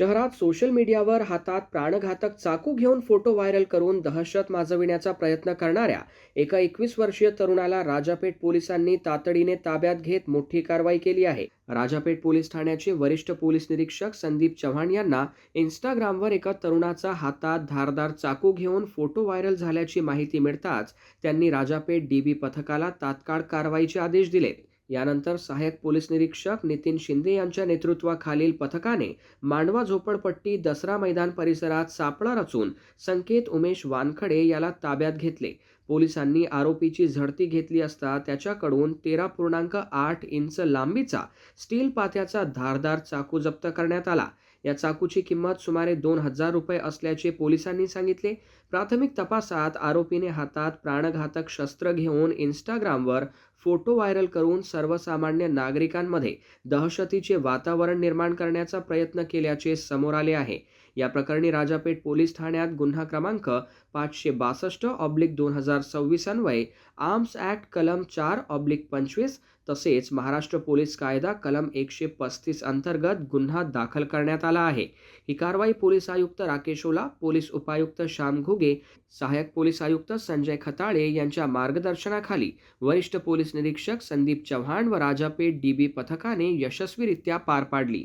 शहरात सोशल मीडियावर हातात प्राणघातक चाकू घेऊन फोटो व्हायरल करून दहशत माजविण्याचा प्रयत्न करणाऱ्या एका 21 वर्षीय तरुणाला राजापेठ पोलिसांनी तातडीने ताब्यात घेत मोठी कारवाई केली आहे. राजापेठ पोलीस ठाण्याचे वरिष्ठ पोलीस निरीक्षक संदीप चव्हाण यांना इंस्टाग्रामवर एका तरुणाचा हातात धारदार चाकू घेऊन फोटो व्हायरल झाल्याची माहिती मिळताच त्यांनी राजापेठ डीबी पथकाला तात्काळ कारवाईचे आदेश दिले. यानंतर सहाय्यक पोलीस निरीक्षक नितीन शिंदे यांच्या नेतृत्वाखालील पथकाने मांडवा झोपडपट्टी दसरा मैदान परिसरात सापळा रचून संकेत उमेश वानखडे याला ताब्यात घेतले. पोलिसांनी आरोपीची झडती घेतली असता त्याच्याकडून 13.8 इंच लांबीचा स्टील पात्याचा धारदार चाकू जप्त करण्यात आला. या चाकूची किंमत सुमारे 2,000 रुपये असल्याचे पोलिसांनी सांगितले. प्राथमिक तपासात आरोपीने हातात प्राणघातक शस्त्र घेऊन इंस्टाग्रामवर फोटो व्हायरल करून सर्वसामान्य नागरिकांमध्ये दहशतीचे वातावरण निर्माण करण्याचा प्रयत्न केल्याचे समोर आले आहे. या प्रकरणी राजापेठ पोलीस ठाण्यात गुन्हा क्रमांक 562/2026 अन्वये आर्म्स ॲक्ट कलम 4/25 तसेच महाराष्ट्र पोलीस कायदा कलम 135 अंतर्गत गुन्हा दाखल करण्यात आला आहे. ही कारवाई पोलीस आयुक्त राकेश ओला, पोलीस उपायुक्त श्याम घुगे, सहाय्यक पोलीस आयुक्त संजय खताळे यांच्या मार्गदर्शनाखाली वरिष्ठ पोलीस निरीक्षक संदीप चव्हाण व राजापेठ डीबी पथकाने यशस्वीरित्या पार पाडली.